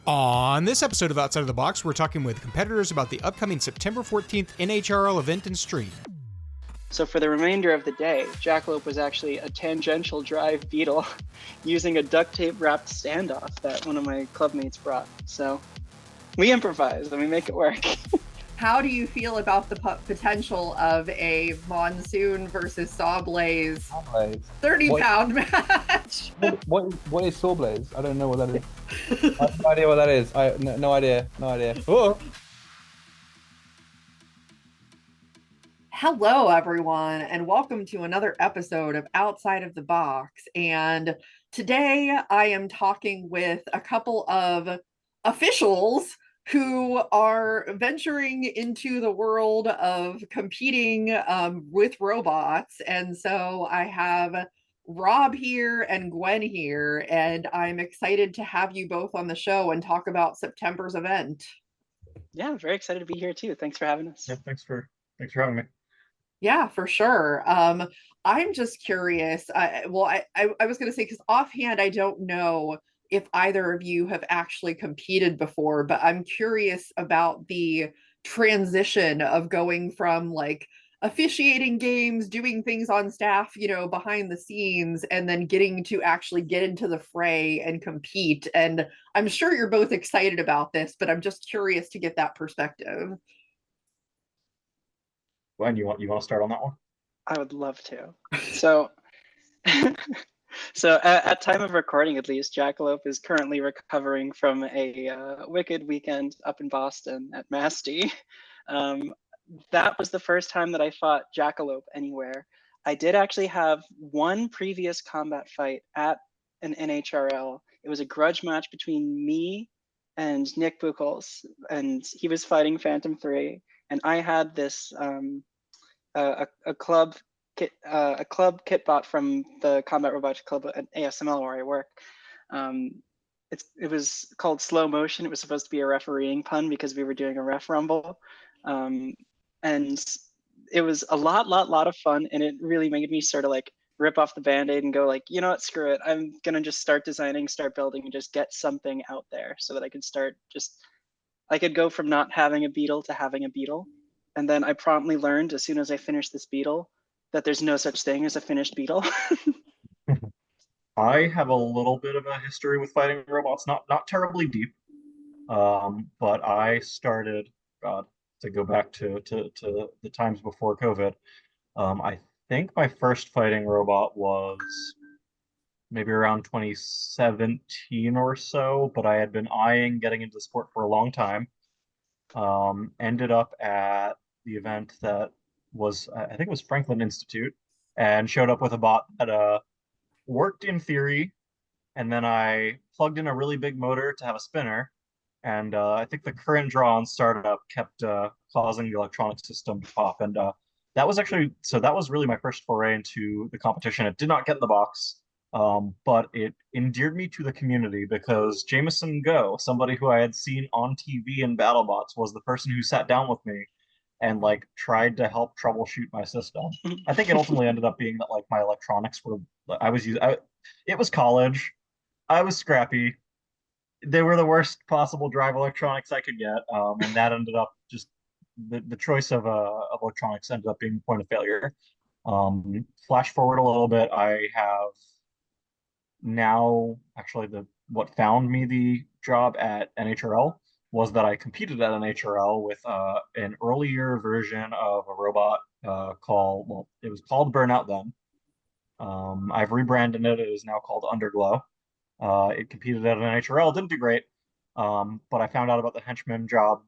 On this episode of Outside of the Box, we're talking with competitors about the upcoming September 14th NHRL event and stream. So for the remainder of the day, Jackalope was actually a tangential drive beetle using a duct tape wrapped standoff that one of my clubmates brought. So we improvise and we make it work. How do you feel about the potential of a Monsoon versus Sawblaze 30-pound match? What is Sawblaze? I don't know what that is. I have no idea what that is. No idea. Oh. Hello, everyone, and welcome to another episode of Outside of the Box. And today I am talking with a couple of officials who are venturing into the world of competing with robots. And so I have Rob here and Gwen here, and I'm excited to have you both on the show and talk about September's event. Yeah, I'm very excited to be here too. Thanks for having us. Yeah, thanks for having me. Yeah, for sure. I'm just curious. I was going to say, because offhand, I don't know if either of you have actually competed before, but I'm curious about the transition of going from like officiating games, doing things on staff, behind the scenes, and then getting to actually get into the fray and compete. And I'm sure you're both excited about this, but I'm just curious to get that perspective. Gwen, you want to start on that one? I would love to. So at time of recording, at least, Jackalope is currently recovering from a wicked weekend up in Boston at Masty. That was the first time that I fought Jackalope anywhere. I did actually have one previous combat fight at an NHRL. It was a grudge match between me and Nick Buchholz, and he was fighting Phantom 3, and I had this a club kit bot from the Combat Robotics Club at ASML where I work. It was called Slow Motion. It was supposed to be a refereeing pun because we were doing a ref rumble, and it was a lot of fun, and it really made me sort of like rip off the band-aid and go like, you know what, screw it, I'm gonna just start designing, start building, and just get something out there so that I could go from not having a beetle to having a beetle. And then I promptly learned as soon as I finished this beetle that there's no such thing as a finished beetle. I have a little bit of a history with fighting robots, not terribly deep, but I started, to go back to the times before COVID. I think my first fighting robot was maybe around 2017 or so, but I had been eyeing getting into the sport for a long time. Ended up at the event that was, I think it was Franklin Institute, and showed up with a bot that worked in theory, and then I plugged in a really big motor to have a spinner, and I think the current draw on startup kept causing the electronic system to pop, and that was really my first foray into the competition. It did not get in the box, but it endeared me to the community because Jameson Go, somebody who I had seen on TV in BattleBots, was the person who sat down with me and like tried to help troubleshoot my system. I think it ultimately ended up being that like my electronics were, it was college, I was scrappy, they were the worst possible drive electronics I could get, and that ended up just the choice of electronics ended up being the point of failure. Flash forward a little bit, I have now actually what found me the job at NHRL was that I competed at NHRL with an earlier version of a robot it was called Burnout then. I've rebranded it. It is now called Underglow. It competed at NHRL, didn't do great, but I found out about the henchman job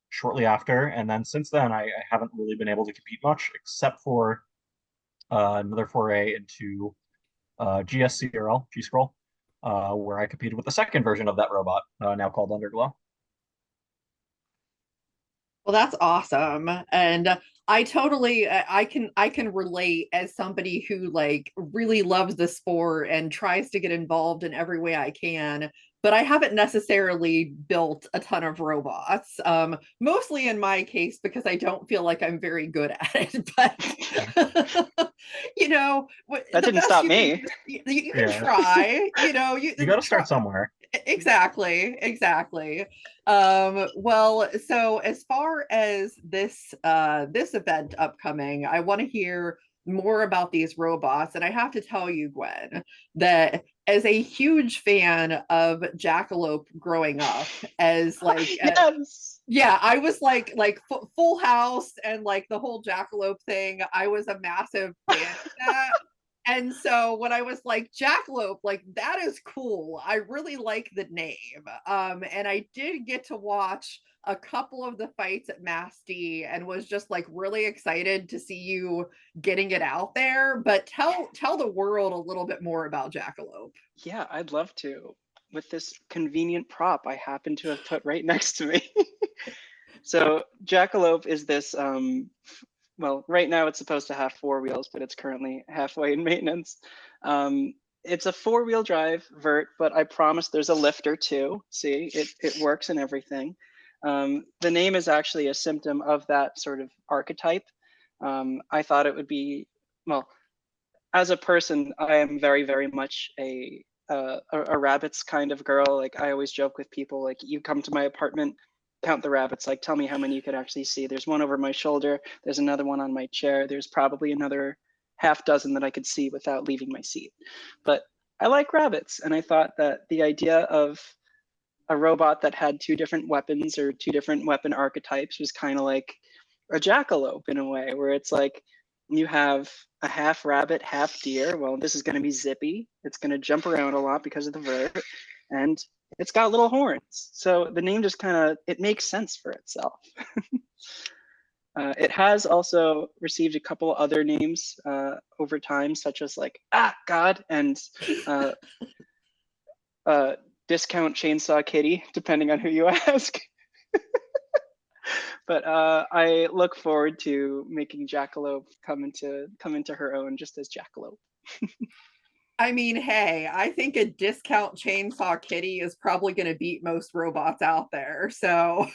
shortly after, and then since then I haven't really been able to compete much except for another foray into GSCRL, G-Scroll, where I competed with the second version of that robot, now called Underglow. Well, that's awesome. And I can relate as somebody who like really loves the sport and tries to get involved in every way I can, but I haven't necessarily built a ton of robots. Mostly in my case because I don't feel like I'm very good at it. But you know, that didn't stop me. You can try. You got to start somewhere. Exactly. Well, so as far as this event upcoming, I want to hear more about these robots. And I have to tell you, Gwen, that as a huge fan of Jackalope growing up, as like Yes. yeah, I was like Full House and like the whole Jackalope thing. I was a massive fan of that. And so when I was like Jackalope, like that is cool. I really like the name. And I did get to watch a couple of the fights at Masty and was just like really excited to see you getting it out there. But tell the world a little bit more about Jackalope. Yeah, I'd love to. With this convenient prop I happen to have put right next to me. So Jackalope is this well, right now it's supposed to have four wheels, but it's currently halfway in maintenance. It's a four-wheel drive vert, but I promise there's a lifter too. See, it works and everything. The name is actually a symptom of that sort of archetype. I thought it would be, well, as a person, I am very, very much a rabbits kind of girl. Like I always joke with people, like you come to my apartment, count the rabbits, like tell me how many you could actually see. There's one over my shoulder, there's another one on my chair, there's probably another half dozen that I could see without leaving my seat. But I like rabbits, and I thought that the idea of a robot that had two different weapons or two different weapon archetypes was kind of like a jackalope in a way, where it's like you have a half rabbit, half deer. Well, this is going to be zippy. It's going to jump around a lot because of the vert, and it's got little horns. So the name just kind of, it makes sense for itself. It has also received a couple other names over time, such as like, God, and Discount Chainsaw Kitty, depending on who you ask. But I look forward to making Jackalope come into her own just as Jackalope. I mean, hey, I think a Discount Chainsaw Kitty is probably going to beat most robots out there. So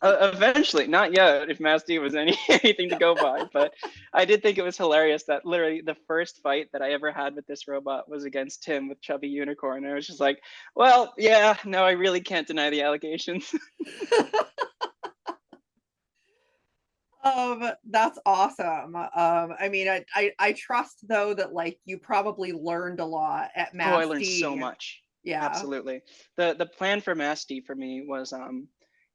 Eventually, not yet, if Masty was anything to go by, but I did think it was hilarious that literally the first fight that I ever had with this robot was against Tim with Chubby Unicorn. I was just like, well, yeah, no, I really can't deny the allegations. that's awesome. I mean, I trust though that like you probably learned a lot at Masty. Oh, I learned so much. Yeah, absolutely. The plan for Masty for me was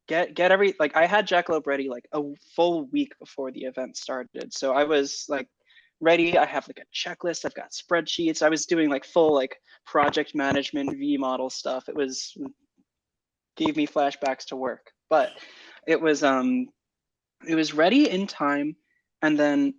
get every, like I had Jackalope ready like a full week before the event started. So I was like ready. I have like a checklist. I've got spreadsheets. I was doing like full like project management V model stuff. It was gave me flashbacks to work, but it was ready in time. And then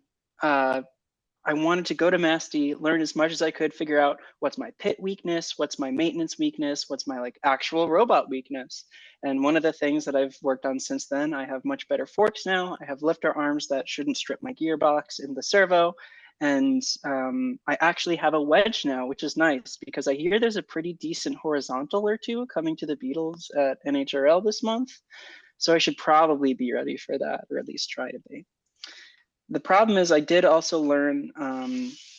I wanted to go to Masty, learn as much as I could, figure out what's my pit weakness, what's my maintenance weakness, what's my like actual robot weakness. And one of the things that I've worked on since then, I have much better forks now. I have lifter arms that shouldn't strip my gearbox in the servo. And I actually have a wedge now, which is nice because I hear there's a pretty decent horizontal or two coming to the Beatles at NHRL this month. So I should probably be ready for that, or at least try to be. The problem is I did also learn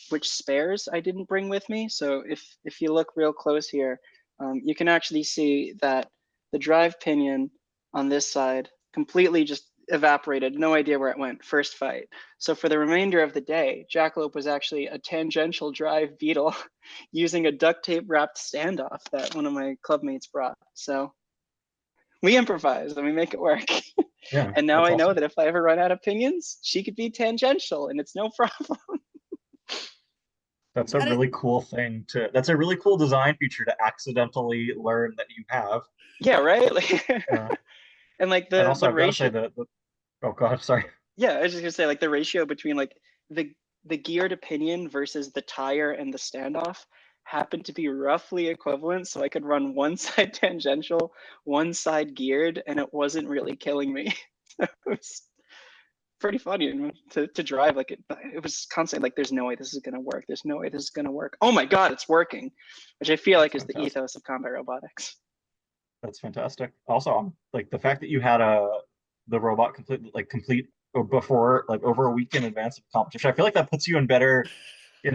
which spares I didn't bring with me. So if you look real close here, you can actually see that the drive pinion on this side completely just evaporated. No idea where it went, first fight. So for the remainder of the day, Jackalope was actually a tangential drive Beetle using a duct tape wrapped standoff that one of my clubmates brought. So we improvise and we make it work. Yeah, and now I know awesome. that if I ever run out of pinions, she could be tangential and it's no problem. That's a really cool thing that's a really cool design feature to accidentally learn that you have. Yeah, right. Like, and like and also the I've got to say ratio. Oh God, sorry. Yeah, I was just gonna say like the ratio between like the geared pinion versus the tire and the standoff happened to be roughly equivalent. So I could run one side tangential, one side geared, and it wasn't really killing me. It was pretty funny to drive. Like it was constantly like, there's no way this is gonna work. There's no way this is gonna work. Oh my God, it's working, which I feel like is the ethos of combat robotics. That's fantastic. Also, like the fact that you had the robot complete before, like over a week in advance of competition. I feel like that puts you in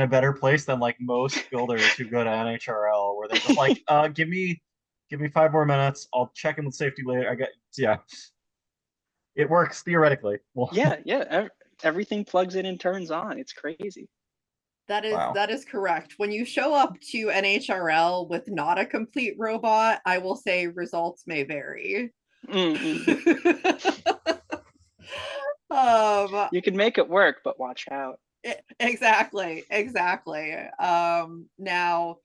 a better place than like most builders who go to NHRL, where they're just like, give me Give me 5 more minutes. I'll check in with safety later. Yeah, it works theoretically. Well, Yeah. Everything plugs in and turns on. It's crazy. wow. That is correct. When you show up to NHRL with not a complete robot, I will say results may vary. You can make it work, but watch out. Exactly. Now,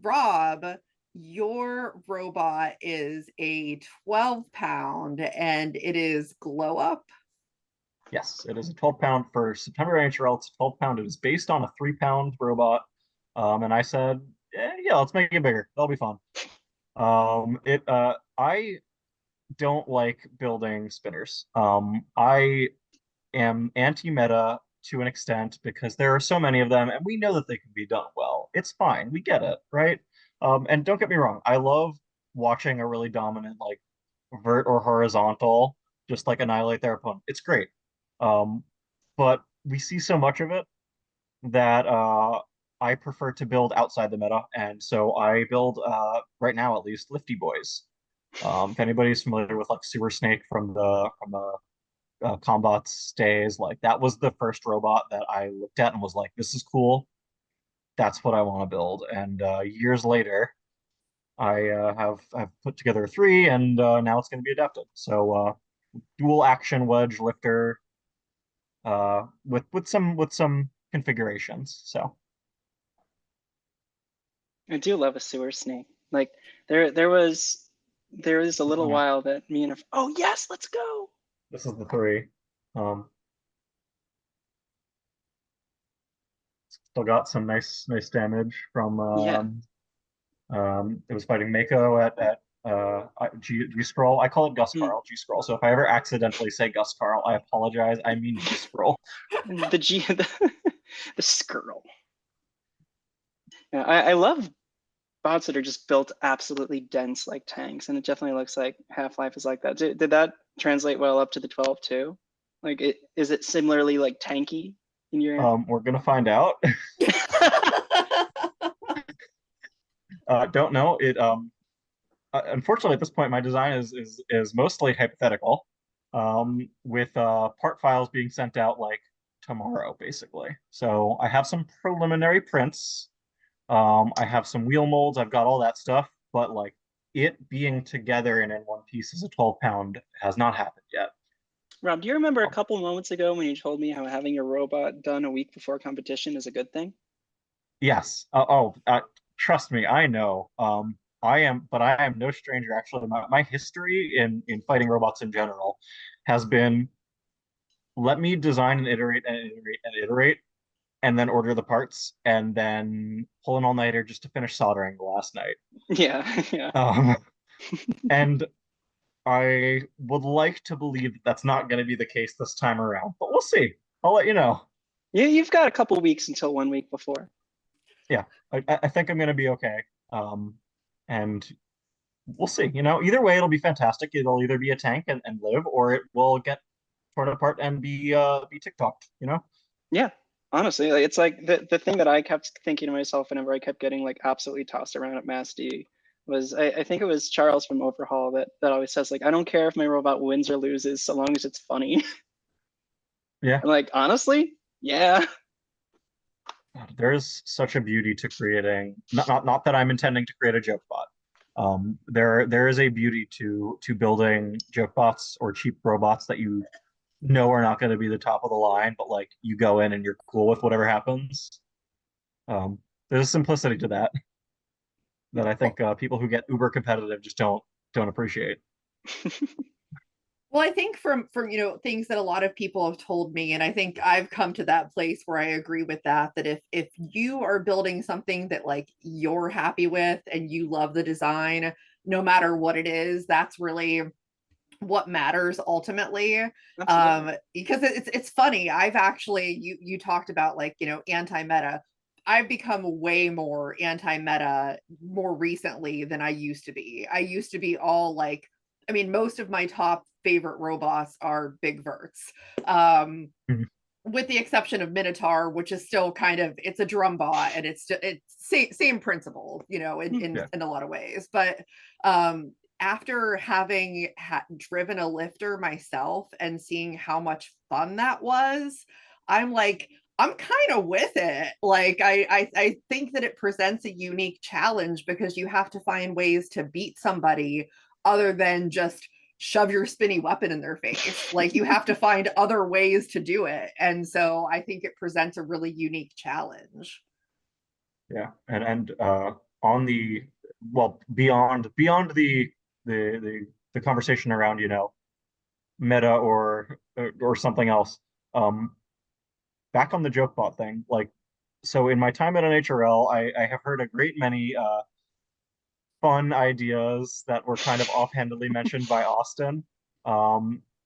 Rob, your robot is a 12-pound and it is Glow Up. Yes, it is a 12-pound for September NHRL. It's a 12-pound. It is based on a 3-pound robot. And I said, yeah, let's make it bigger. That'll be fun. I don't like building spinners. I am anti-meta to an extent because there are so many of them, and we know that they can be done well. It's fine. We get it, right? And don't get me wrong, I love watching a really dominant like vert or horizontal just like annihilate their opponent. It's great. Um, but we see so much of it that I prefer to build outside the meta, and so I build right now at least Lifty Boys. If anybody's familiar with like Sewer Snake from the Combat's days, like that was the first robot that I looked at and was like, "This is cool. That's what I want to build." And years later, I've put together three, and now it's going to be adapted. So dual action wedge lifter with some configurations. So I do love a sewer snake. Like there was a little while that me and oh yes, let's go. this is the three. Um, Still got some nice damage from Yeah. it was fighting Mako at G Scroll. I call it Gus Carl G Scroll. So if I ever accidentally say Gus Carl, I apologize. I mean G Scroll. The skirl. Yeah, I love bots that are just built absolutely dense like tanks, and it definitely looks like Half-Life is like that. Did that translate well up to the 12 too? Like, is it similarly like tanky in your? We're gonna find out. Don't know it. Unfortunately, at this point, my design is mostly hypothetical, with part files being sent out like tomorrow, basically. So I have some preliminary prints. I have some wheel molds. I've got all that stuff, but like it being together and in one piece as a 12-pound has not happened yet. Rob, do you remember a couple moments ago when you told me how having your robot done a week before competition is a good thing? Yes. Trust me, I know. But I am no stranger. Actually, my history in fighting robots in general has been let me design and iterate and iterate and iterate, and then order the parts, and then pull an all-nighter just to finish soldering the last night. Yeah. And I would like to believe that that's not going to be the case this time around, but we'll see. I'll let you know. Yeah, you've got a couple weeks until 1 week before. Yeah, I think I'm going to be okay. And we'll see. Either way, it'll be fantastic. It'll either be a tank and live, or it will get torn apart and be TikToked. Yeah, honestly, like, it's like the thing that I kept thinking to myself whenever I kept getting like absolutely tossed around at Mass D was I think it was Charles from Overhaul that always says like, I don't care if my robot wins or loses so long as it's funny. Yeah. I'm like, honestly, yeah. There's such a beauty to creating. Not that I'm intending to create a joke bot. There is a beauty to building joke bots or cheap robots that you know are not going to be the top of the line, but like you go in and you're cool with whatever happens. There's a simplicity to that I think people who get uber competitive just don't appreciate. Well, I think from things that a lot of people have told me, and I think I've come to that place where I agree with that if you are building something that like you're happy with and you love the design, no matter what it is, that's really what matters ultimately. Because it's funny. I've actually you talked about like, anti-meta. I've become way more anti-meta more recently than I used to be. I used to be all like, I mean, most of my top favorite robots are big verts. Mhm. with the exception of Minotaur, which is still kind of, it's a drum bot, and it's same principle, in a lot of ways. But after having driven a lifter myself and seeing how much fun that was, I'm like, I'm kind of with it. Like, I think that it presents a unique challenge because you have to find ways to beat somebody other than just shove your spinny weapon in their face. Like, you have to find other ways to do it. And so I think it presents a really unique challenge. Yeah. And on the, well, beyond the conversation around, meta or something else, back on the joke bot thing, like, so in my time at NHRL, I have heard a great many fun ideas that were kind of offhandedly mentioned by Austin.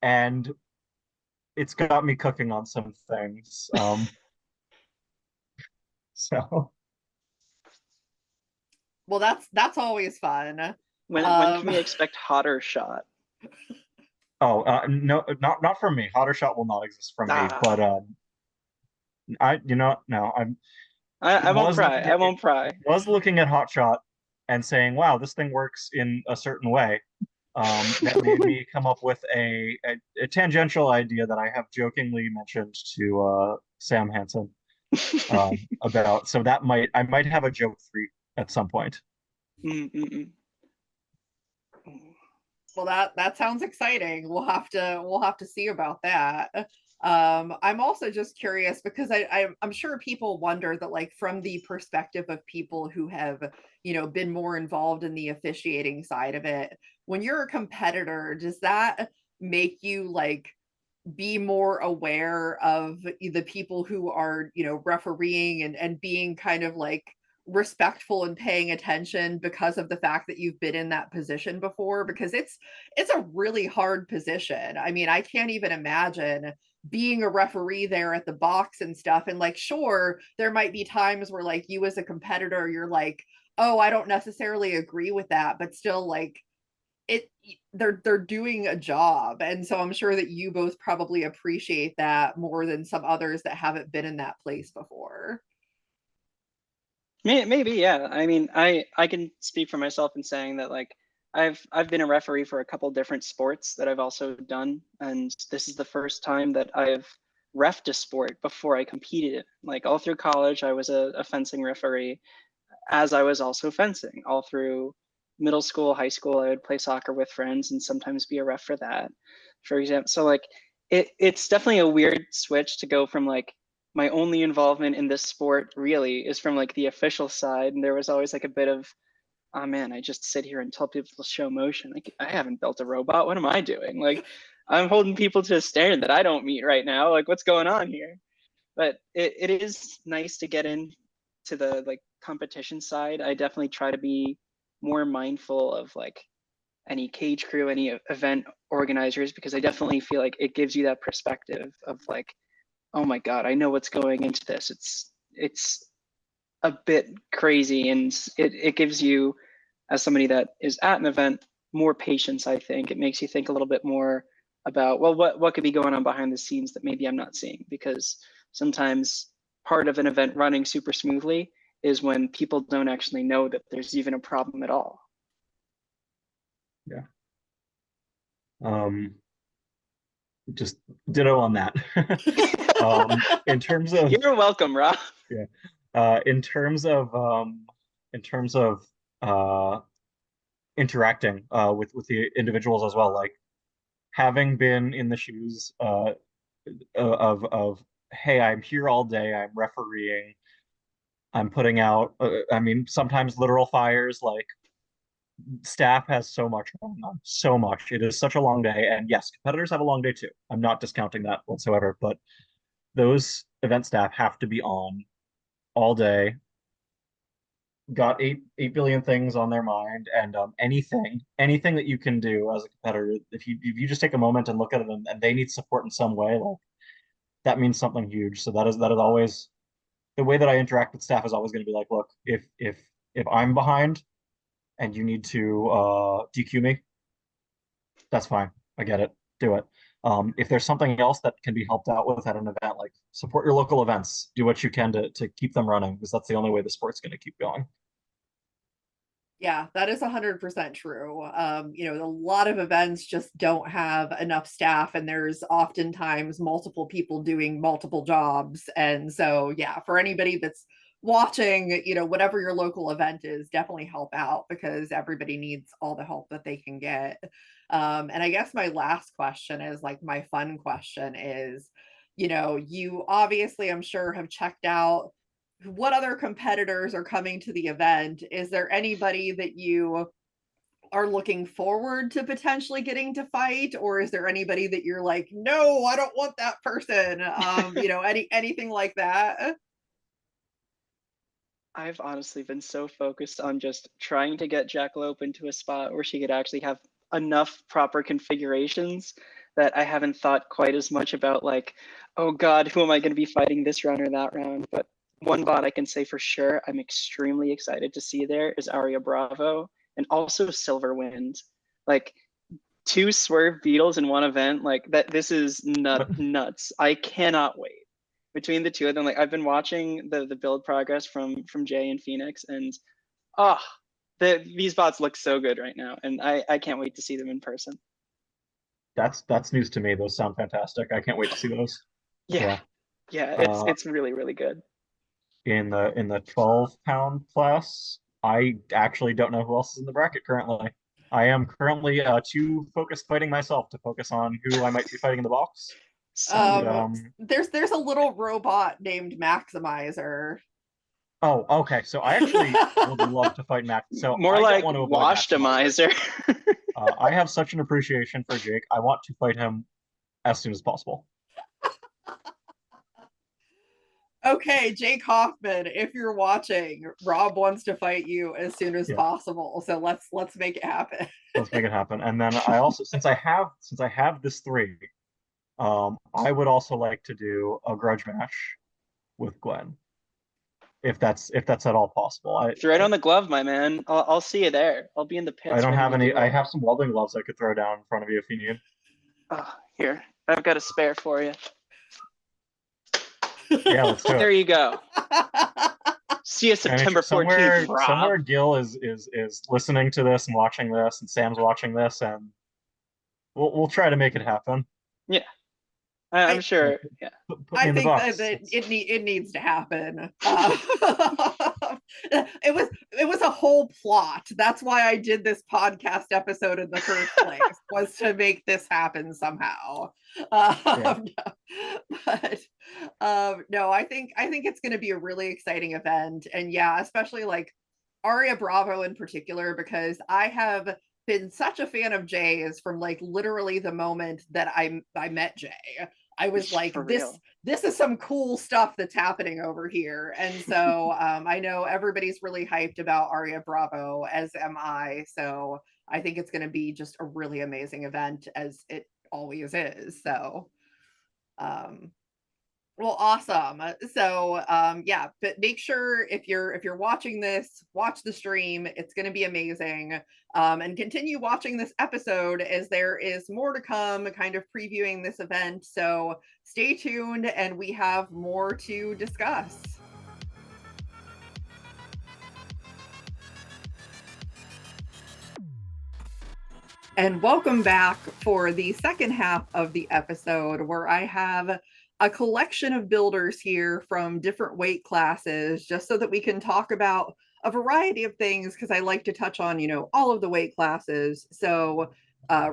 And it's got me cooking on some things. So well, that's always fun. When can we expect Hotter Shot? No, not from me. Hotter Shot will not exist from me. But no, I won't pry. I won't pry. Was looking at Hot Shot and saying, "Wow, this thing works in a certain way." That made me come up with a tangential idea that I have jokingly mentioned to Sam Hansen about. So I might have a joke free at some point. Mm-mm. Well, that sounds exciting. We'll have to see about that. I'm also just curious because I'm sure people wonder that, like, from the perspective of people who have, been more involved in the officiating side of it, when you're a competitor, does that make you, like, be more aware of the people who are, refereeing and being kind of like respectful and paying attention because of the fact that you've been in that position before? Because it's a really hard position. I mean, I can't even imagine being a referee there at the box and stuff. And, like, sure, there might be times where, like, you as a competitor, you're like, oh, I don't necessarily agree with that, but still, like, they're doing a job. And so I'm sure that you both probably appreciate that more than some others that haven't been in that place before. Maybe, yeah. I mean, I can speak for myself in saying that, like, I've been a referee for a couple different sports that I've also done, and this is the first time that I've reffed a sport before I competed. Like, all through college, I was a fencing referee, as I was also fencing. All through middle school, high school, I would play soccer with friends and sometimes be a ref for that, for example. So, like, it's definitely a weird switch to go from, like, my only involvement in this sport really is from, like, the official side, and there was always, like, a bit of, oh man, I just sit here and tell people to show motion. Like, I haven't built a robot. What am I doing? Like, I'm holding people to a standard that I don't meet right now. Like, what's going on here? But it is nice to get into the, like, competition side. I definitely try to be more mindful of, like, any cage crew, any event organizers, because I definitely feel like it gives you that perspective of, like, oh my God, I know what's going into this. It's a bit crazy, and it gives you, as somebody that is at an event, more patience. I think it makes you think a little bit more about, well, what could be going on behind the scenes that maybe I'm not seeing, because sometimes part of an event running super smoothly is when people don't actually know that there's even a problem at all. Yeah. Just ditto on that. In terms of, you're welcome, Rob. Yeah. In terms of interacting with the individuals as well, like, having been in the shoes of hey, I'm here all day, I'm refereeing, I'm putting out I mean, sometimes literal fires, like, staff has so much going on, so much. It is such a long day, and yes, competitors have a long day too. I'm not discounting that whatsoever, but those event staff have to be on all day, got 8 billion things on their mind, and anything that you can do as a competitor, if you just take a moment and look at them and they need support in some way, like, that means something huge. So that is always the way that I interact with staff, is always going to be like, look, if I'm behind and you need to DQ me, that's fine. I get it. do it. If there's something else that can be helped out with at an event, like support your local events, do what you can to keep them running, because that's the only way the sport's going to keep going. Yeah, that is 100% true. A lot of events just don't have enough staff, and there's oftentimes multiple people doing multiple jobs. And so, yeah, for anybody that's watching, whatever your local event is, definitely help out, because everybody needs all the help that they can get. And I guess my last question is, like, my fun question is, you obviously, I'm sure, have checked out what other competitors are coming to the event. Is there anybody that you are looking forward to potentially getting to fight, or is there anybody that you're like, no, I don't want that person? Anything like that? I've honestly been so focused on just trying to get Jackalope into a spot where she could actually have enough proper configurations that I haven't thought quite as much about, like, oh God, who am I going to be fighting this round or that round? But one bot I can say for sure I'm extremely excited to see there is Aria Bravo, and also Silverwind. Like, 2 Swerve Beetles in one event, like that. This is nuts. I cannot wait. Between the two of them, like, I've been watching the build progress from Jay and Phoenix, and oh, these bots look so good right now, and I can't wait to see them in person. That's news to me. Those sound fantastic. I can't wait to see those. Yeah, it's really, really good. In the 12-pound class, I actually don't know who else is in the bracket currently. I am currently too focused fighting myself to focus on who I might be fighting in the box. There's a little robot named Maximizer. Oh, okay. So I actually would love to fight Max. So more I like don't want to avoid Washtomizer. I have such an appreciation for Jake. I want to fight him as soon as possible. Okay, Jake Hoffman, if you're watching, Rob wants to fight you as soon as possible. So let's make it happen. Let's make it happen. And then I also, since I have this 3, I would also like to do a grudge match with Gwen, if that's at all possible. Throw it on the glove, my man. I'll see you there. I'll be in the pits. I don't have any. I have some welding gloves I could throw down in front of you if you need. Oh, here, I've got a spare for you. Yeah, let's do it. There you go. See you September 14th, Rob. Somewhere Gil is listening to this and watching this, and Sam's watching this, and we'll try to make it happen. Yeah, I'm sure. Yeah, I think that it needs to happen. It was a whole plot. That's why I did this podcast episode in the first place, was to make this happen somehow. No, I think it's going to be a really exciting event, and yeah, especially like Aria Bravo in particular, because I have been such a fan of Jay's from like literally the moment that I met Jay. I was like, this is some cool stuff that's happening over here. And so I know everybody's really hyped about Aria Bravo, as am I. So I think it's going to be just a really amazing event, as it always is. So well, awesome. So yeah, but make sure if you're watching this, watch the stream. It's going to be amazing. And continue watching this episode, as there is more to come, kind of previewing this event. So stay tuned, and we have more to discuss. And welcome back for the second half of the episode, where I have a collection of builders here from different weight classes, just so that we can talk about a variety of things, because I like to touch on, all of the weight classes. So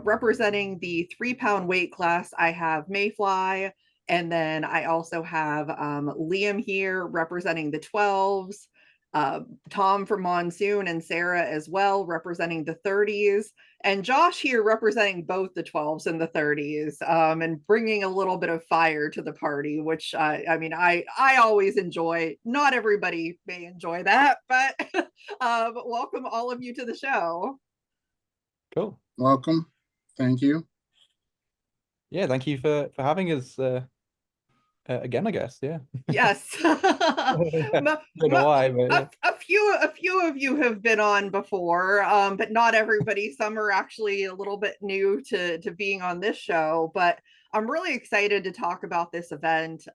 representing the 3-pound weight class, I have Mayfly, and then I also have Liam here representing the 12s, Tom from Monsoon, and Sarah as well representing the 30s, and Josh here representing both the 12s and the 30s, and bringing a little bit of fire to the party, which I mean, I always enjoy. Not everybody may enjoy that, but welcome all of you to the show. Cool. Welcome. Thank you. Yeah, thank you for having us again, I guess. Yeah. Yes. Don't know why, but yeah. A a few of you have been on before, but not everybody. Some are actually a little bit new to being on this show, but I'm really excited to talk about this event.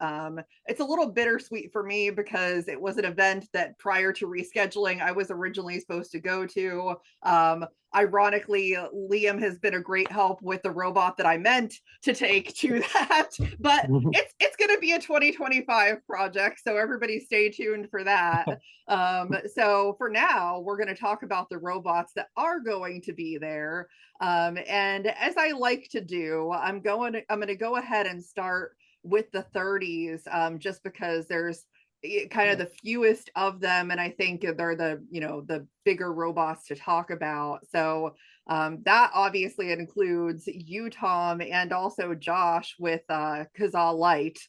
It's a little bittersweet for me because it was an event that prior to rescheduling, I was originally supposed to go to. Ironically, Liam has been a great help with the robot that I meant to take to that, but it's going to be a 2025 project, so everybody stay tuned for that. So for now, we're going to talk about the robots that are going to be there. And as I like to do, I'm going to go ahead and start with the 30s, just because there's kind of the fewest of them, and I think they're the bigger robots to talk about. So that obviously includes you, Tom, and also Josh with Kazaa Light.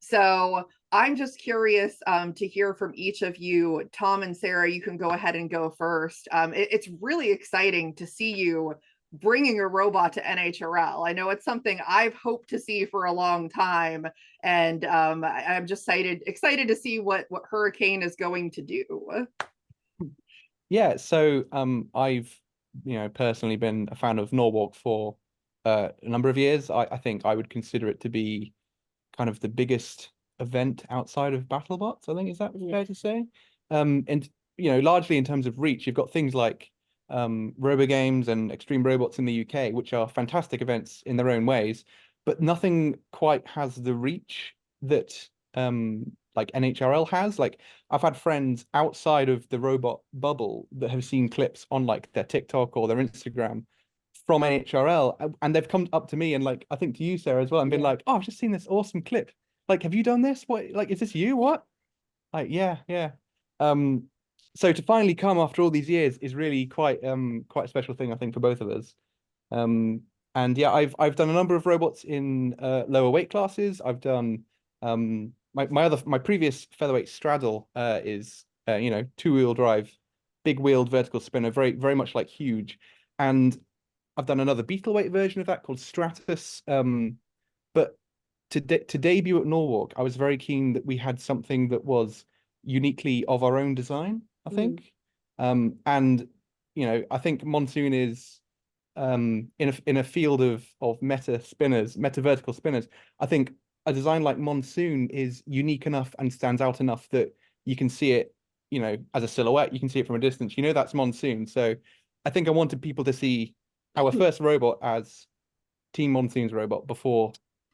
So I'm just curious to hear from each of you. Tom and Sarah, you can go ahead and go first. It's really exciting to see you bringing a robot to NHRL. I know it's something I've hoped to see for a long time, and I'm just excited to see what Hurricane is going to do. Yeah, so I've personally been a fan of Norwalk for a number of years. I think I would consider it to be kind of the biggest event outside of BattleBots. I think, is that fair to say? And largely in terms of reach, you've got things like RoboGames and Extreme Robots in the UK, which are fantastic events in their own ways, but nothing quite has the reach that like NHRL has. Like, I've had friends outside of the robot bubble that have seen clips on like their TikTok or their Instagram from NHRL, and they've come up to me and, like, I think to you, Sarah, as well, and been like, "Oh, I've just seen this awesome clip. Like, have you done this? What? Like, is this you? What?" Like, yeah. So to finally come after all these years is really quite a special thing, I think, for both of us. And yeah, I've done a number of robots in lower weight classes. I've done my previous featherweight straddle is 2-wheel drive, big wheeled vertical spinner, very very much like Huge, and I've done another beetle weight version of that called Stratus. But to debut at Norwalk, I was very keen that we had something that was uniquely of our own design, I think. And I think Monsoon is in a field of meta vertical spinners. I think a design like Monsoon is unique enough and stands out enough that you can see it, as a silhouette. You can see it from a distance. That's Monsoon. So I think I wanted people to see our first robot as Team Monsoon's robot before,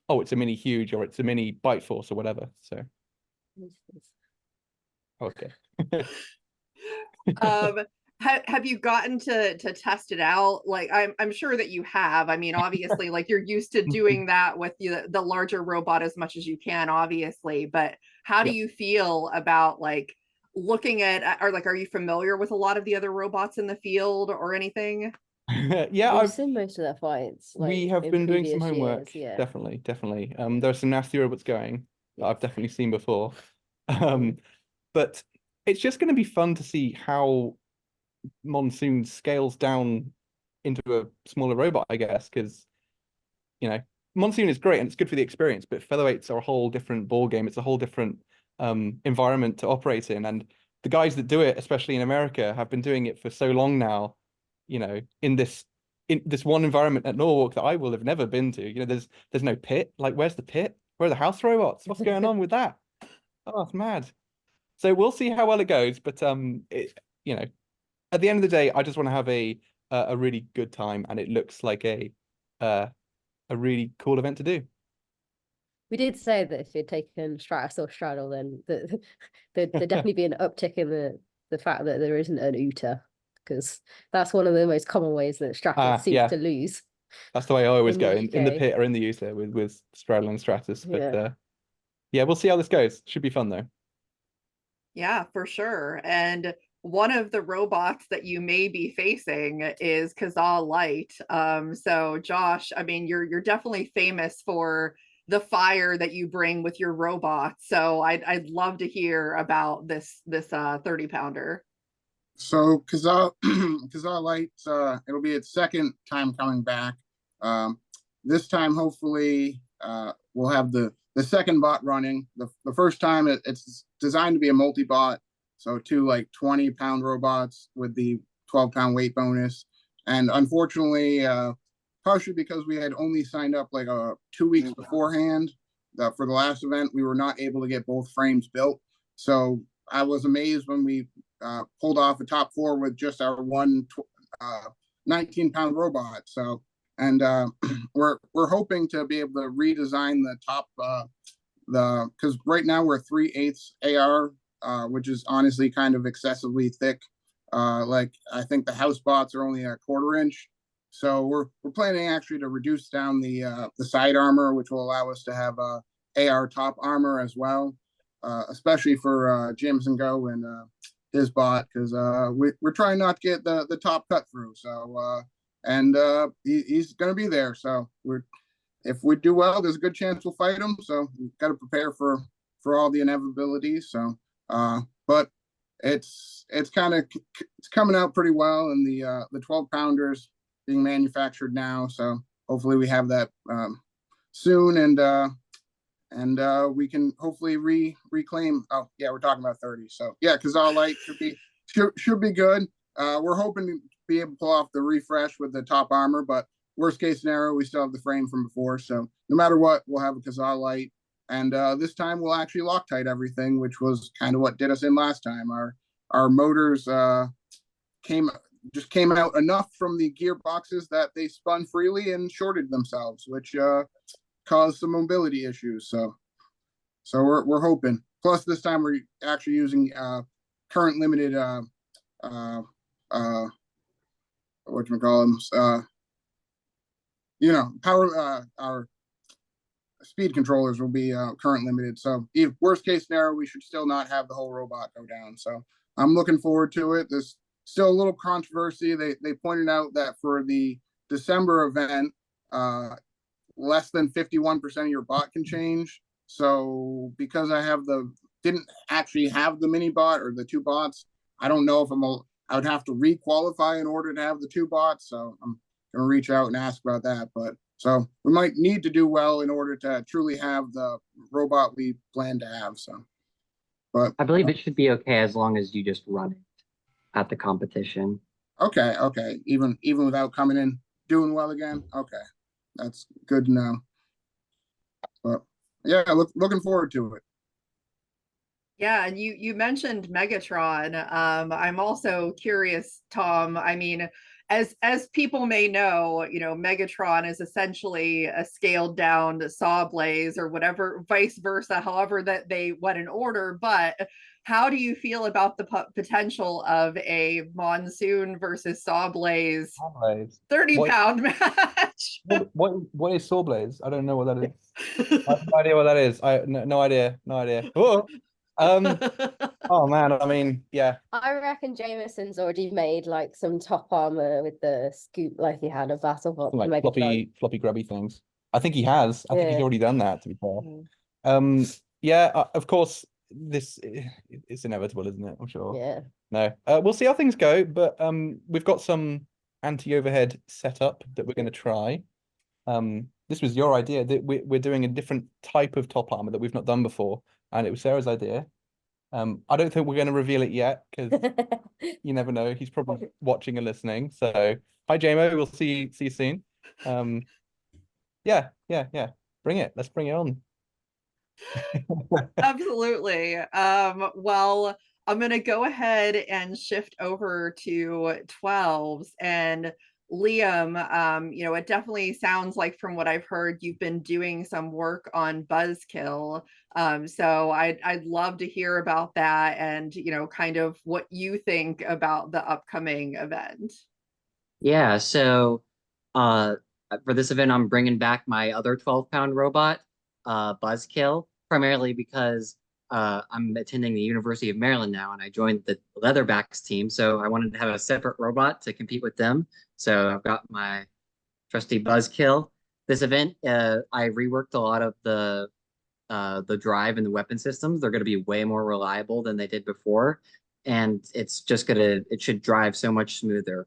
oh, it's a mini Huge or it's a mini Bite Force or whatever. So okay. Have you gotten to test it out? Like, I'm sure that you have. I mean, obviously, like, you're used to doing that with the larger robot as much as you can, obviously. But how do you feel about, like, looking at, or like, are you familiar with a lot of the other robots in the field or anything? Yeah, I've seen most of their fights. Like, we have been doing some homework. Years, yeah. Definitely. There are some nasty robots going that I've definitely seen before. But it's just going to be fun to see how Monsoon scales down into a smaller robot, I guess, because Monsoon is great and it's good for the experience, but featherweights are a whole different ball game. It's a whole different environment to operate in, and the guys that do it, especially in America, have been doing it for so long now. In this one environment at Norwalk that I will have never been to. There's no pit. Like, where's the pit? Where are the house robots? What's going on with that? Oh, it's mad. So we'll see how well it goes, but at the end of the day, I just want to have a really good time, and it looks like a really cool event to do. We did say that if you'd taken Stratus or Straddle, then there'd definitely be an uptick in the fact that there isn't an Uta, because that's one of the most common ways that Stratus seems to lose. That's the way I always go, in the pit or in the Uta with Straddle and Stratus. But we'll see how this goes. Should be fun though. Yeah, for sure. And one of the robots that you may be facing is Kazaa Light. So Josh, I mean, you're definitely famous for the fire that you bring with your robot. So I'd love to hear about this 30-pounder. So Kazaa Light, it'll be its second time coming back. This time, hopefully, we'll have the second bot running. The first time, it's designed to be a multi-bot. So two like 20-pound robots with the 12-pound weight bonus. And unfortunately, partially because we had only signed up like 2 weeks beforehand for the last event, we were not able to get both frames built. So I was amazed when we pulled off a top floor with just our one 19-pound robot. So, and we're hoping to be able to redesign the top, because right now we're 3/8 AR, which is honestly kind of excessively thick. Like I think the house bots are only a 1/4 inch. So we're planning actually to reduce down the side armor, which will allow us to have AR top armor as well, especially for Jameson Go and his bot, because we're trying not to get the top cut through. So he's going to be there. So if we do well, there's a good chance we'll fight him. So we've got to prepare for all the inevitabilities. So but it's coming out pretty well, and the 12-pounders being manufactured now, so hopefully we have that soon, and we can hopefully reclaim. Oh yeah, we're talking about 30. So yeah, because our light should be good. We're hoping to be able to pull off the refresh with the top armor, but worst case scenario, we still have the frame from before. So no matter what, we'll have a Kazaa light, and this time we'll actually Loctite everything, which was kind of what did us in last time. Our motors came out enough from the gearboxes that they spun freely and shorted themselves, which caused some mobility issues. So we're hoping. Plus, this time we're actually using current limited power. Our speed controllers will be current limited. So if worst case scenario, we should still not have the whole robot go down. So I'm looking forward to it. There's still a little controversy. They pointed out that for the December event, less than 51% of your bot can change. So because I didn't actually have the mini bot or the 2 bots, I don't know if I would have to requalify in order to have the 2 bots. So I'm gonna reach out and ask about that. But so we might need to do well in order to truly have the robot we plan to have. So, but I believe it should be okay as long as you just run it at the competition. Okay. Even without coming in doing well again. Okay, that's good to know. But yeah, looking forward to it. Yeah, and you mentioned Megatron. I'm also curious, Tom. I mean, as people may know, Megatron is essentially a scaled down Sawblaze or whatever, vice versa, however that they went in order. But how do you feel about the potential of a Monsoon versus Sawblaze 30-pound match? What is Sawblaze? I don't know what that is. I have no idea what that is. No idea. Oh. Oh man, I mean, yeah. I reckon Jameson's already made like some top armor with the scoop, like he had a battle like floppy grubby things. I think he has. I think he's already done that, to be fair. Yeah, of course it's inevitable, isn't it? I'm sure. Yeah. No. We'll see how things go, but we've got some anti-overhead setup that we're going to try. This was your idea, that we're doing a different type of top armor that we've not done before, and it was Sarah's idea. I don't think we're going to reveal it yet, because you never know. He's probably watching and listening. So hi JMO, we'll see you soon. Yeah. Bring it. Let's bring it on. Absolutely. Well, I'm gonna go ahead and shift over to 12s. And Liam, it definitely sounds like, from what I've heard, you've been doing some work on Buzzkill. So I'd love to hear about that, and kind of what you think about the upcoming event. Yeah, so for this event, I'm bringing back my other 12-pound robot, Buzzkill, primarily because I'm attending the University of Maryland now, and I joined the Leatherbacks team, so I wanted to have a separate robot to compete with them. So I've got my trusty Buzzkill. This event, I reworked a lot of the drive and the weapon systems. They're going to be way more reliable than they did before, and it should drive so much smoother.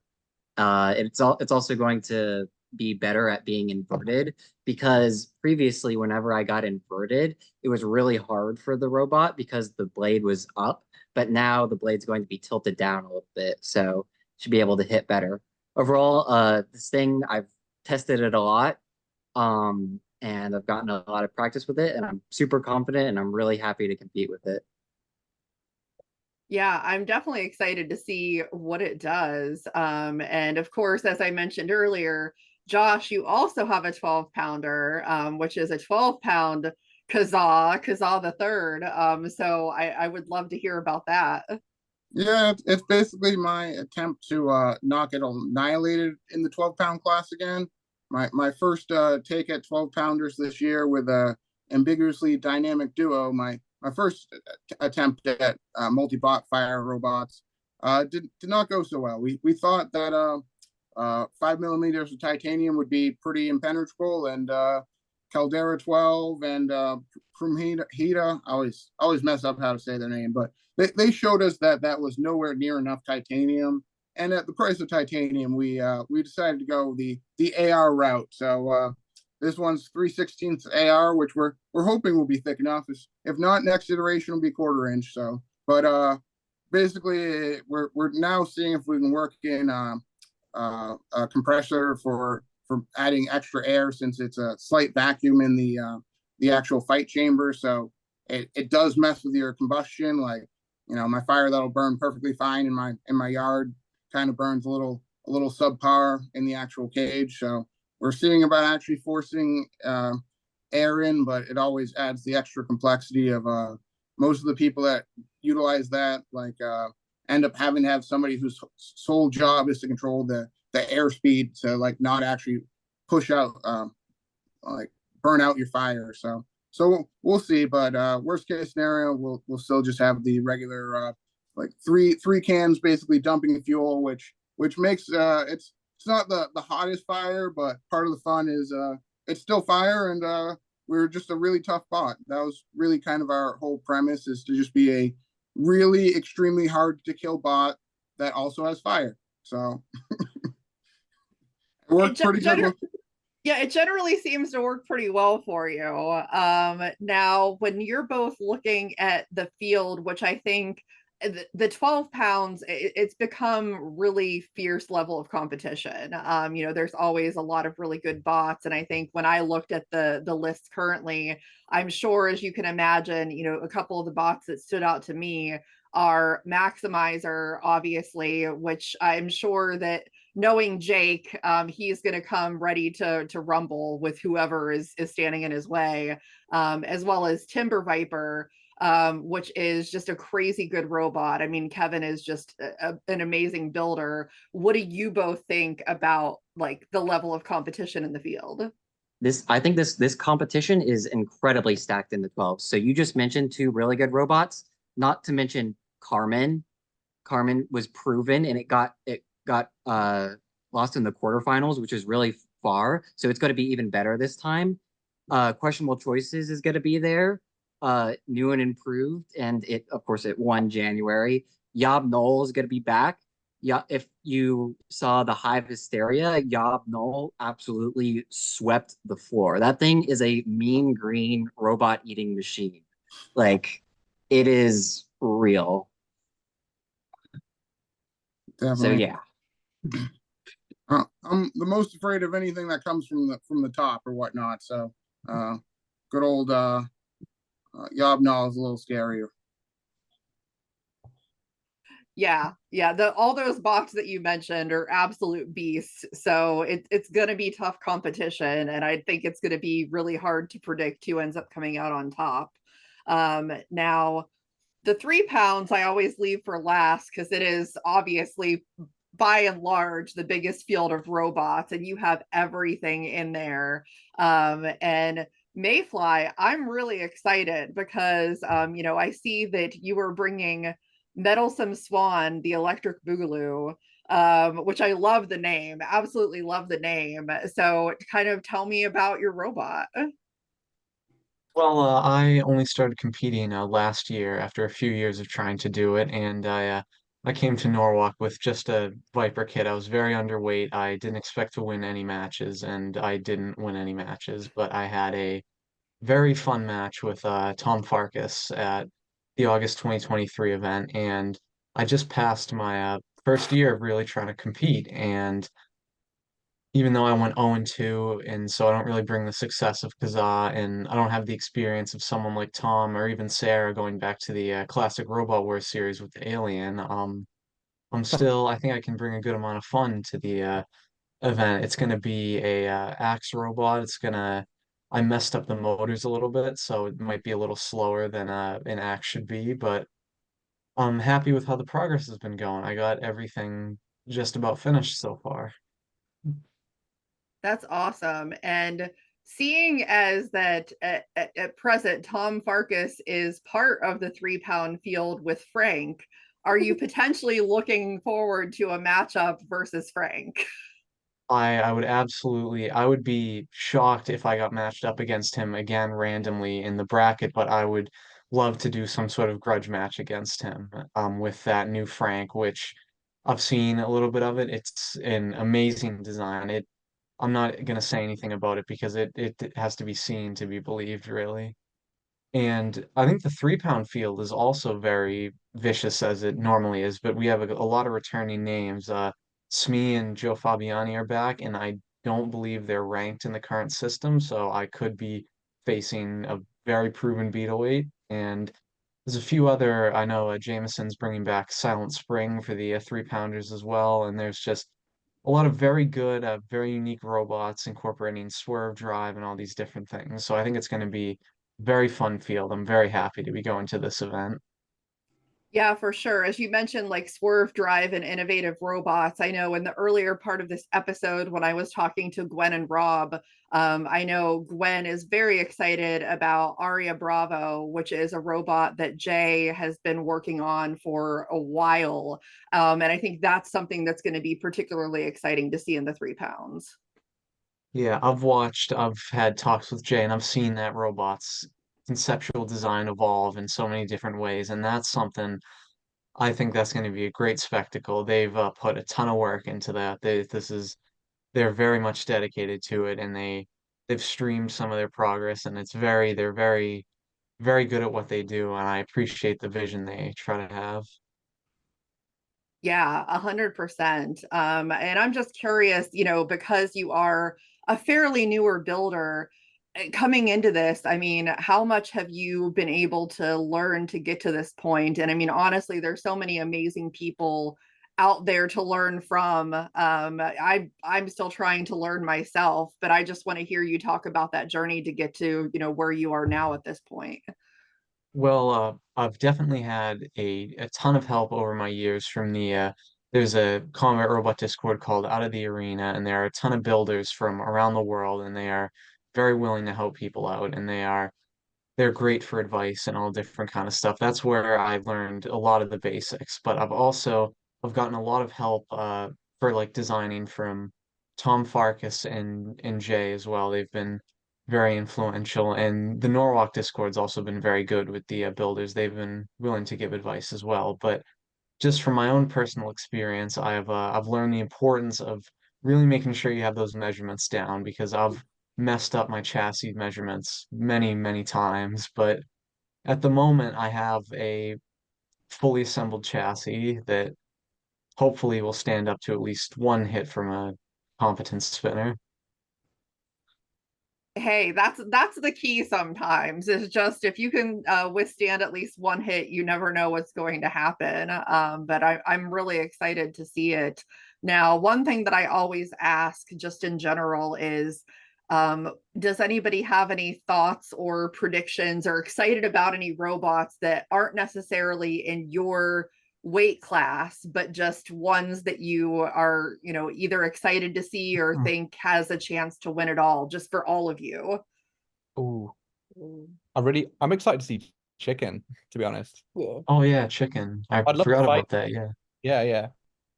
It's also going to be better at being inverted, because previously whenever I got inverted, it was really hard for the robot because the blade was up. but now the blade's going to be tilted down a little bit, so should be able to hit better. Overall, this thing, I've tested it a lot, and I've gotten a lot of practice with it, and I'm super confident, and I'm really happy to compete with it. Yeah, I'm definitely excited to see what it does. And of course, as I mentioned earlier, Josh, you also have a 12-pounder, which is a 12-pound Kazaa the third. So I would love to hear about that. Yeah, it's basically my attempt to not get annihilated in the 12-pound class again. My first take at 12-pounders this year with a ambiguously dynamic duo. My first attempt at multi-bot fire robots did not go so well. We thought that 5mm of titanium would be pretty impenetrable, and Caldera 12 and Prumhita, I always mess up how to say their name, but they showed us that was nowhere near enough titanium. And at the price of titanium, we decided to go the AR route. So this one's 3/16 AR, which we're hoping will be thick enough. If not, next iteration will be 1/4 inch. So, but basically, we're now seeing if we can work in a compressor for adding extra air, since it's a slight vacuum in the actual fight chamber. So it does mess with your combustion. Like, my fire that'll burn perfectly fine in my yard kind of burns a little subpar in the actual cage. So we're seeing about actually forcing air in, but it always adds the extra complexity of most of the people that utilize that end up having to have somebody whose sole job is to control the airspeed to not actually push out burn out your fire. So we'll see, but worst case scenario, we'll still just have the regular three cans basically dumping the fuel, which makes it's not the hottest fire, but part of the fun is it's still fire, and we're just a really tough bot. That was really kind of our whole premise, is to just be a really extremely hard to kill bot that also has fire. So it worked pretty good. Yeah, it generally seems to work pretty well for you. Now, when you're both looking at the field, which I think the 12 pounds, it's become really fierce level of competition. There's always a lot of really good bots. And I think when I looked at the list currently, I'm sure, as you can imagine, a couple of the bots that stood out to me are Maximizer, obviously, which I'm sure that, knowing Jake, he's going to come ready to rumble with whoever is standing in his way, as well as Timber Viper, which is just a crazy good robot. I mean, Kevin is just an amazing builder. What do you both think about the level of competition in the field? I think this competition is incredibly stacked in the 12. So you just mentioned 2 really good robots, not to mention Carmen. Carmen was proven, and it got lost in the quarterfinals, which is really far. So it's going to be even better this time. Questionable Choices is going to be there, new and improved, and it won January. Yob Knoll is going to be back. Yeah, if you saw the Hive Hysteria, Yob Knoll absolutely swept the floor. That thing is a mean green robot eating machine. It is real. Definitely. So yeah. I'm the most afraid of anything that comes from the top or whatnot. So good old Yob Knoll is a little scarier. Yeah. All those bots that you mentioned are absolute beasts. So it's going to be tough competition, and I think it's going to be really hard to predict who ends up coming out on top. Now, the 3 pounds I always leave for last, because it is obviously, by and large, the biggest field of robots, and you have everything in there. And Mayfly, I'm really excited because I see that you were bringing Meddlesome Swan, the Electric Boogaloo, which I love the name, absolutely love the name. So kind of tell me about your robot. Well, I only started competing last year after a few years of trying to do it, and I came to Norwalk with just a Viper kit. I was very underweight. I didn't expect to win any matches, and I didn't win any matches, but I had a very fun match with Tom Farkas at the August 2023 event, and I just passed my first year of really trying to compete. And even though I went 0-2, and so I don't really bring the success of Kazaa, and I don't have the experience of someone like Tom or even Sarah going back to the classic Robot Wars series with the Alien. I think I can bring a good amount of fun to the event. It's going to be a axe robot. I messed up the motors a little bit, so it might be a little slower than an axe should be, but I'm happy with how the progress has been going. I got everything just about finished so far. That's awesome. And seeing as that at present, Tom Farkas is part of the 3-pound field with Frank, are you potentially looking forward to a matchup versus Frank? I would be shocked if I got matched up against him again randomly in the bracket, but I would love to do some sort of grudge match against him with that new Frank, which I've seen a little bit of it. It's an amazing design. I'm not gonna say anything about it because it has to be seen to be believed, really. And I think the 3-pound field is also very vicious as it normally is, but we have a lot of returning names. Smee and Joe Fabiani are back, and I don't believe they're ranked in the current system, so I could be facing a very proven Beetleweight. And there's a few other, I know Jameson's bringing back Silent Spring for the 3-pounders as well, and there's just a lot of very good, very unique robots incorporating swerve drive and all these different things. So I think it's going to be very fun field. I'm very happy to be going to this event. Yeah, for sure. As you mentioned, like Swerve Drive and innovative robots, I know in the earlier part of this episode, when I was talking to Gwen and Rob, I know Gwen is very excited about Aria Bravo, which is a robot that Jay has been working on for a while. And I think that's something that's going to be particularly exciting to see in the 3 pounds. Yeah, I've had talks with Jay, and I've seen that robot's conceptual design evolve in so many different ways, and that's something I think that's going to be a great spectacle. They've put a ton of work into that. They're very much dedicated to it, and they've streamed some of their progress, and they're very, very good at what they do, and I appreciate the vision they try to have. Yeah, 100%. And I'm just curious, because you are a fairly newer builder coming into this, I mean, how much have you been able to learn to get to this point? And I mean, honestly, there's so many amazing people out there to learn from. I'm still trying to learn myself, but I just want to hear you talk about that journey to get to, where you are now at this point. Well, I've definitely had a ton of help over my years from there's a combat robot Discord called Out of the Arena, and there are a ton of builders from around the world, and they are very willing to help people out, and they're great for advice and all different kind of stuff. That's where I learned a lot of the basics, but I've gotten a lot of help for like designing from Tom Farkas and Jay as well. They've been very influential, and the Norwalk Discord's also been very good with the builders. They've been willing to give advice as well. But just from my own personal experience, I've learned the importance of really making sure you have those measurements down because I've messed up my chassis measurements many, many times. But at the moment, I have a fully assembled chassis that hopefully will stand up to at least one hit from a competent spinner. Hey, that's the key sometimes, is just if you can withstand at least one hit, you never know what's going to happen. But I'm really excited to see it. Now, one thing that I always ask just in general is, does anybody have any thoughts or predictions or excited about any robots that aren't necessarily in your weight class, but just ones that you are, either excited to see or think has a chance to win it all, just for all of you? Oh, I'm excited to see Chicken, to be honest. Yeah. Oh yeah, chicken. I I'd love to forgot fight. about that. Yeah. Yeah.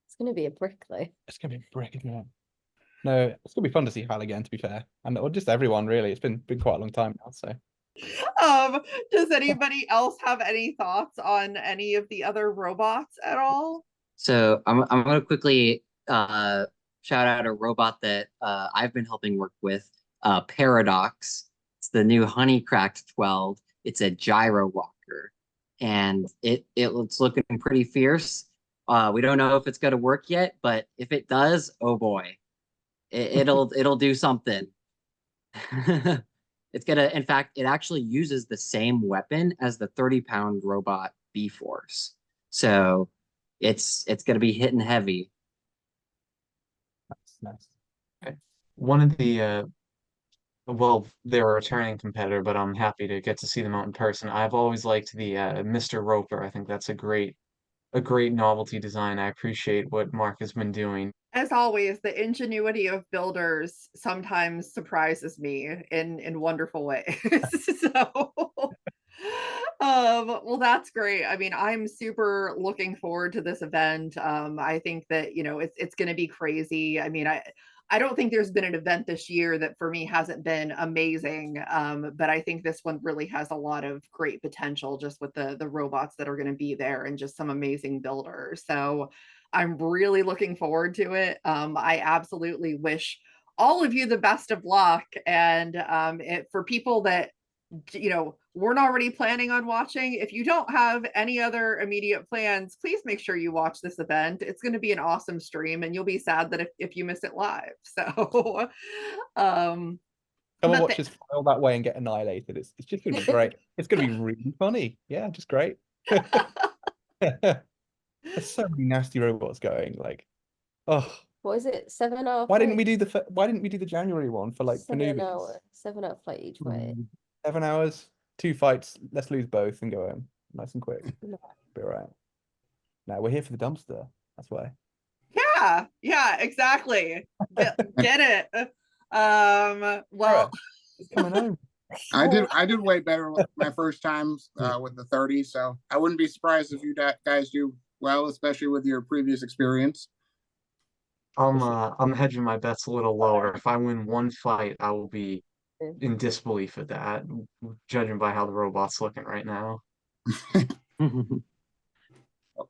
It's gonna be a brick though. It's gonna be a brick, isn't it? No, it's gonna be fun to see Hal again, to be fair. And or just everyone really. It's been quite a long time now, so Um, does anybody else have any thoughts on any of the other robots at all? So I'm gonna quickly shout out a robot that I've been helping work with, Paradox. It's the new Honey Cracked 12. It's a gyro walker. and it's looking pretty fierce. We don't know if it's going to work yet, but if it does, oh boy, it'll do something. It's gonna, in fact, it actually uses the same weapon as the 30-pound robot B-Force, so it's gonna be hitting heavy. Nice. Okay. One of the well, they're a returning competitor, but I'm happy to get to see them out in person. I've always liked the Mr. Roper. I think that's a great novelty design. I appreciate what Mark has been doing. As always, the ingenuity of builders sometimes surprises me in wonderful ways. So well, that's great. I mean, I'm super looking forward to this event. I think that, you know, it's going to be crazy. I mean, I don't think there's been an event this year that for me hasn't been amazing. But I think this one really has a lot of great potential just with the robots that are going to be there and just some amazing builders. So I'm really looking forward to it. I absolutely wish all of you the best of luck. And for people that, you know, weren't already planning on watching, if you don't have any other immediate plans, please make sure you watch this event. It's going to be an awesome stream, and you'll be sad that if you miss it live. So Come and watch us file that way and get annihilated. It's just gonna be great. It's gonna be really funny. Yeah, just great. There's so many nasty robots going. Like, oh, What is it? 7 hour. why didn't we do the January one for like for 7 hour 7 hour flight each way. 7 hours, 2 fights. Let's lose both and go home nice and quick. No. Be all right. Now we're here for the dumpster. That's why. Yeah, exactly. Get it. Well, it's coming home. I did way better my first times with the 30, so I wouldn't be surprised if you guys do well, especially with your previous experience. I'm hedging my bets a little lower. If I win one fight, I will be in disbelief at that, judging by how the robot's looking right now.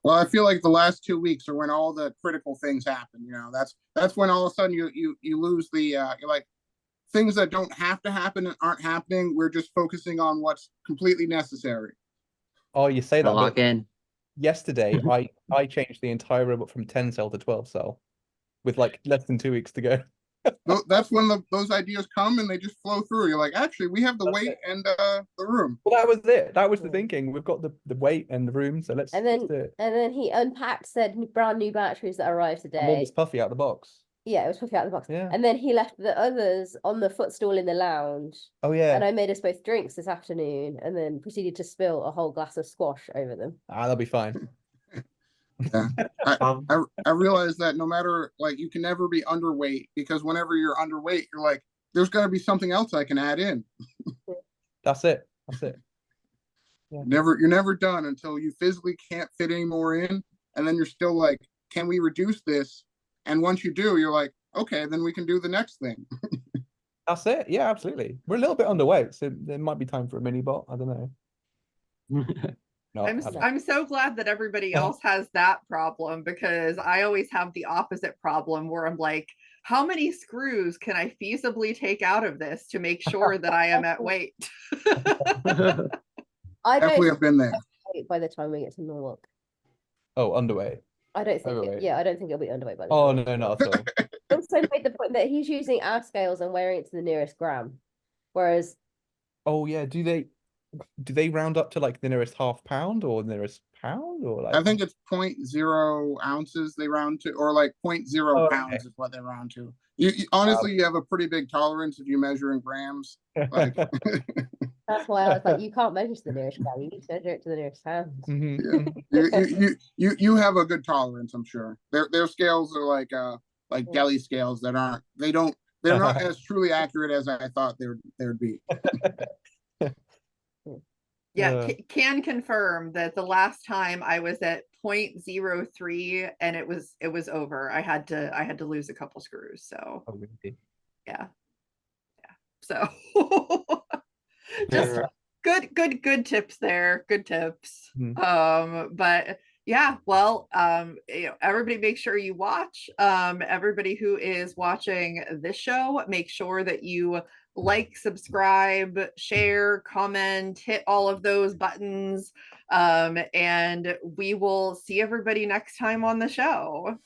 Well, I feel like the last 2 weeks are when all the critical things happen. You know, that's when all of a sudden you lose the you're like, things that don't have to happen and aren't happening. We're just focusing on what's completely necessary. Oh, you say that, Lock but in. yesterday I changed the entire robot from 10 cell to 12 cell with like less than 2 weeks to go. That's when those ideas come and they just flow through. You're like, actually, we have the weight and the room. Well, that was it. That was the thinking. We've got the weight and the room, so let's do it. And then he unpacked said brand new batteries that arrived today. And one was puffy out of the box. Yeah, it was puffy out of the box. Yeah. And then he left the others on the footstool in the lounge. Oh yeah. And I made us both drinks this afternoon and then proceeded to spill a whole glass of squash over them. That'll be fine. Yeah. I realize that no matter, like, you can never be underweight, because whenever you're underweight, you're like, there's got to be something else I can add in. That's it. Yeah. You're never done until you physically can't fit any more in, and then you're still like, can we reduce this? And once you do, you're like, okay, then we can do the next thing. That's it. Yeah, absolutely. We're a little bit underweight, so there might be time for a mini bot. I don't know. No, I'm so glad that everybody else has that problem, because I always have the opposite problem where I'm like, how many screws can I feasibly take out of this to make sure that I am at weight? I definitely have been there. By the time we get to Norwalk. Oh, underweight. I don't think I don't think it'll be underweight by the time. Oh no, not at all. He also made the point that he's using our scales and wearing it to the nearest gram. Whereas oh yeah, do they round up to like the nearest half pound or the nearest pound, or like? I think it's 0.0 ounces they round to, or like 0.0 pounds is what they round to. You honestly, you have a pretty big tolerance if you measure in grams. Like, that's why I was like, you can't measure to the nearest gram. You need to measure it to the nearest pound. Yeah. You have a good tolerance, I'm sure. Their scales are like deli scales that they're not as truly accurate as I thought they'd be. Yeah, can confirm that the last time I was at 0.03 and it was over. I had to lose a couple screws. So yeah. So just good tips there. Good tips. But yeah, well, everybody make sure you watch. Everybody who is watching this show, make sure that you like, subscribe, share, comment, hit all of those buttons. And we will see everybody next time on the show.